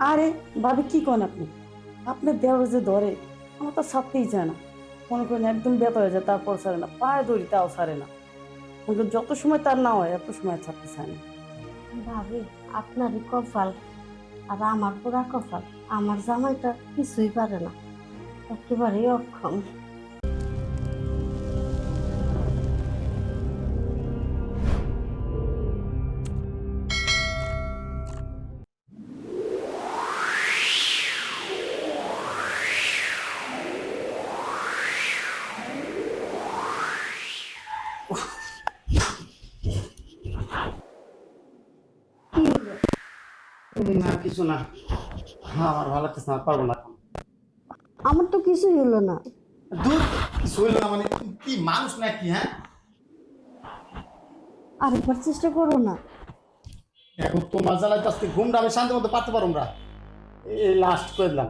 আরে ভাবি কি করেন আপনি? আপনার দেওয়ার যে ধরে আমার তো ছাড়তেই চায় না। মনে করেন একদম ব্যথা হয়ে যায়, তারপর ছাড়ে না, পায়ে ধরি তাও ছাড়ে না। মনে করেন যত সময় তার না হয় এত সময় ছাড়তে চায় না। ভাবি, আপনারই কপাল আর আমার পুরা কপাল। আমার জামাইটা কিছুই পারে না, একেবারেই অক্ষম। কি হলো? না কিছু না। হ্যাঁ, আমার ভালো লাগতেছে না, পারবো না এখন। আমার তো কিছুই হলো না। দূর, কিছু হইলো না মানে কি মানুষ নাকি? হ্যাঁ, আরেকবার চেষ্টা করো না। এখন তোমার জ্বালায় তো আজকে ঘুমটা আমি শান্তি মতো পারতে পারবো না। এই লাস্ট করে দিলাম।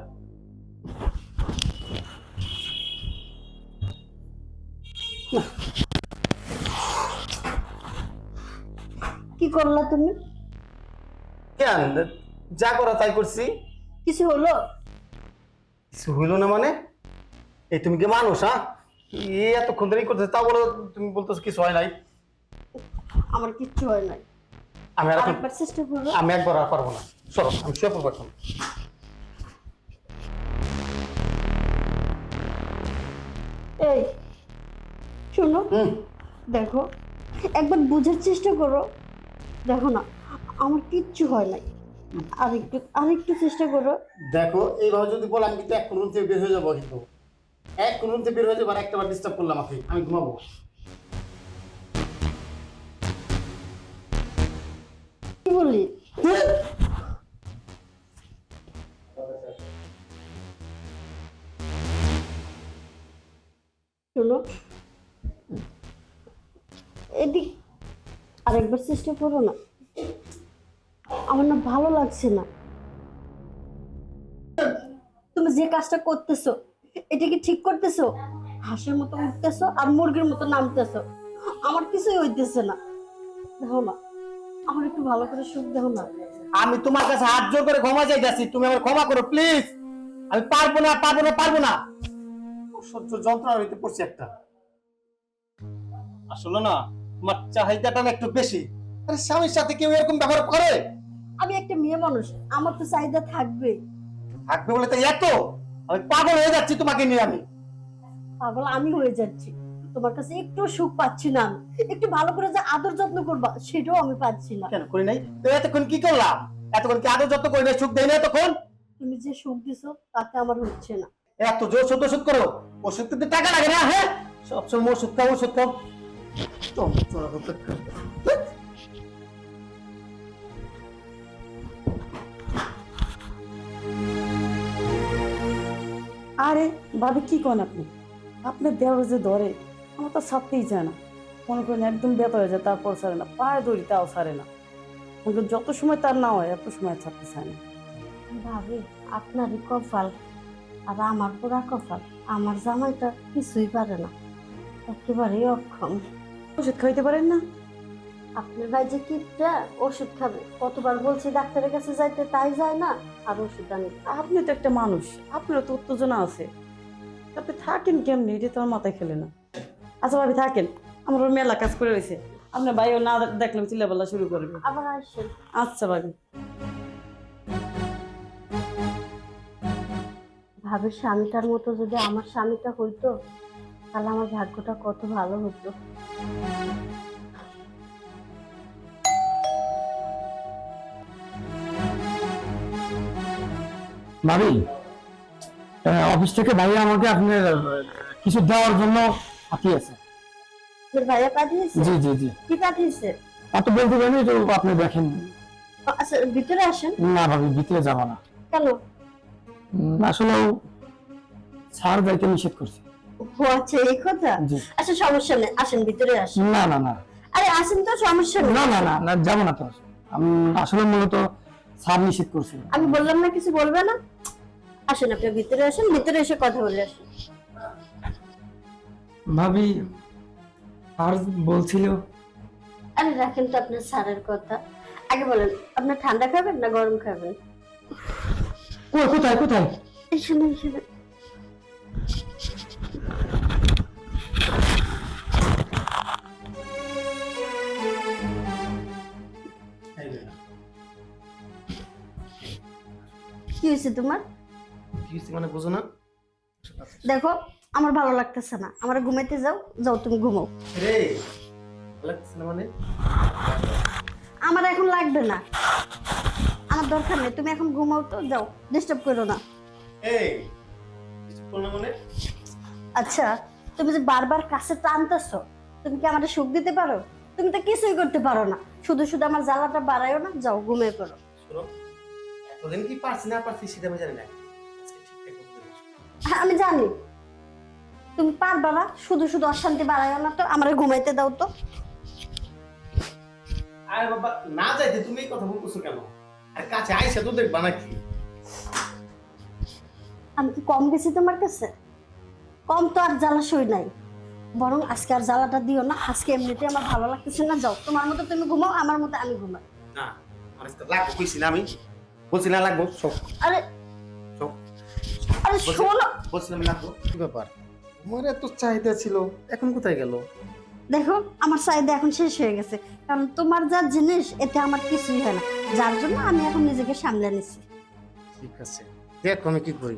কি করলা তুমি? কেন, যা করা তাই করছি। কিছু হলো? কিছু হইলো না মানে? এই তুমি কি মানুষ? হ্যাঁ, এই এতক্ষণ ধরেই করতেছে, তা বলো তুমি বলতেছো কিছু হয় নাই। আমার কিচ্ছু হয় নাই। আমি আর এখন আরেকবার চেষ্টা করো। আমি একবার আর পারবো না। সরো, আমি শুয়ে পড়বো এখন। এই শোনো, হুম, দেখো, একবার বুঝার চেষ্টা করো। দেখো না, আমার কিচ্ছু হয় নাই। আরেকটু চেষ্টা করো। দেখো এইভাবে যদি বলো আমি কিন্তু এক কোন রুম থেকে বের হয়ে যাবো, কিন্তু এক কোন রুম থেকে বের হয়ে যাবো আর একটা বার ডিস্টার্ব করলাম আমাকে, আমি ঘুমাবো। কি বলি? শোনো, এদিক আরেকবার চেষ্টা করো না। আমার না ভালো লাগছে না। তুমি যে কাজটা করতেছো, এটা কি ঠিক করতেছো? হাঁসের মতো উঠতেছো আর মুরগির মতো নামতেছো। আমার কিছুই হইতেছে না। দেখো না, আমার একটু ভালো করে সুখ দেখো না। আমি তোমার কাছে হাত জোর করে ক্ষমা চাইতেছি, তুমি আমার ক্ষমা করো প্লিজ। আমি পারবো না, পারবো না, পারবো না। সহ্য যন্ত্রণা হইতে পড়ছে একটা। আসলে না, তোমার চাহিদাটা না একটু বেশি। আরে স্বামীর সাথে কেউ এরকম ব্যবহার করে? আমি একটা মেয়ে মানুষ, আমার তো চাহিদা থাকবে। থাকবে বলে তো এত? আমি পাগল হয়ে যাচ্ছি তোমাকে নিয়ে আমি। পাগল আমি হয়ে যাচ্ছি। তোমার কাছে একটু সুখ পাচ্ছি না আমি। একটু ভালো করে যে আদর যত্ন করবা সেটাও আমি পাচ্ছি না। কেন করি নাই তো? এতক্ষণ কি করলাম? এতক্ষণ কি আদর যত্ন করি নাই, সুখ দেয় না এতক্ষণ? তুমি যে সুখ দিছো তাতে আমার হচ্ছে না। এত জোর শুদ্ধ ওষুধ করো, ওষুধ কিন্তু টাকা লাগে না? হ্যাঁ, সবসময় ওষুধ খাও, ওষুধ খাও। যন্ত্রণা করতে। আরে ভাবি কি করেন আপনি? আপনার দেওয়ার যে ধরে আমার তো ছাড়তেই চায় না। মনে করেন একদম ব্যথা হয়ে যায়, তারপর ছাড়ে না, পায়ে ধরি তাও ছাড়ে না। মনে করেন যত সময় তার না হয় এত সময় ছাড়তে চায় না। ভাবি, আপনারই কপাল আর আমার পুরা কপাল। আমার জামাইটা কিছুই পারে না, একেবারেই অক্ষম। ওষুধ খাইতে পারেন না? আপনার ভাই যে কিপটা, ওষুধ খাবে। কতবার বলছি ডাক্তারের কাছে যাইতে, তাই যায় না। আর ওষুধ আনি। আপনি তো একটা মানুষ, আপনারও তো উত্তেজনা আছে। আপনি থাকেন কেমনি এটা তো আমার মাথায় খেলে না। আচ্ছা ভাবি থাকেন, আমার ওর মেলা কাজ করে রয়েছে। আপনার ভাইও না দেখলাম চিল্লাপাল্লা শুরু করবে। আবার আসেন। আচ্ছা ভাবি। ভাবির স্বামীটার মতো যদি আমার স্বামীটা হইতো, তাহলে আমার ভাগ্যটা কত ভালো হতো। ভাবি, অফিস থেকে ভাইয়া আমাকে আপনার কিছু দেওয়ার জন্য পাঠিয়েছে। তোর ভাইয়া পাঠিয়েছে? জি জি জি। কি পাঠিয়েছে? এত বলতে পারি তো, আপনি দেখেন। আচ্ছা, ভিতরে আসেন। না ভাবি, ভিতরে যাব না। কেন? আসলে স্যার যাইতে নিষেধ করছে। ও আচ্ছা, এই কথা। জি। আচ্ছা, সমস্যা নেই, আসেন ভিতরে আসেন। না না না আরে আসেন তো, সমস্যা নেই। না না না না, যাবো না তো। আমি আসলে মূলত স্যার নিষেধ করছিল। আমি বললাম না কিছু বলবে না। আসেন, আপনি ভিতরে আসেন, ভিতরে এসে কথা বলে আসেন। ভাবি, আর বলছিল। আরে রাখেন তো আপনার স্যারের কথা। আগে বলেন, আপনার ঠান্ডা খাবেন না গরম খাবেন? কোথায় কোথায়? এখানে এখানে। কি হয়েছে তোমার? কি হইছে মানে বুঝো না? দেখো আমার ভালো লাগতেছে না, আমার ঘুমাইতে যাও, যাও তুমি ঘুমাও। রে লাগছে না মানে? আমার এখন লাগবে না, আমার দরকার নেই, তুমি এখন ঘুমাও তো, যাও, ডিস্টার্ব করো না। এই কিছু বলনা মানে? আচ্ছা, তুমি যে বারবার কাছে টানতেছো, তুমি কি আমাকে সুখ দিতে পারো? তুমি তো কিছুই করতে পারো না, শুধু শুধু আমার জ্বালাটা বাড়ায়ও না, যাও ঘুমিয়ে পড়ো। শোনো, এতদিন কি পারছি না পারছি সেটা আমি জানি না, আজকে ঠিকঠাক করে দিচ্ছি। হ্যাঁ আমি জানি তুমি পারবা না, শুধু শুধু অশান্তি বাড়ায়ও না তো, আমার ঘুমাইতে দাও তো। আরে বাবা না যাইতে তুমি এই কথা বলতেছো কেন? আর কাছে আইসা তো দেখবা নাকি? আমি কি কম গেছি তোমার কাছে? কম তো আর জ্বালা সই নাই, বরং আজকে আর জ্বালাটা দিও না, আজকে এমনিতে আমার ভালো লাগতেছে না, যাও তোমার মতো তুমি ঘুমাও, আমার মতো আমি ঘুমাই। না আমার আজকে লাগবো কইছি না, আমি বলছি না লাগবো সব আরে সব আরে শোনো, বলছি আমি লাগবো। কি ব্যাপার, তোমার এত চাহিদা ছিল এখন কোথায় গেল? দেখো আমার চাহিদা এখন শেষ হয়ে গেছে, কারণ তোমার যা জিনিস এতে আমার কিছুই হয় না, যার জন্য আমি এখন নিজেকে সামলে নিচ্ছি। ঠিক আছে দেখো আমি কি করি।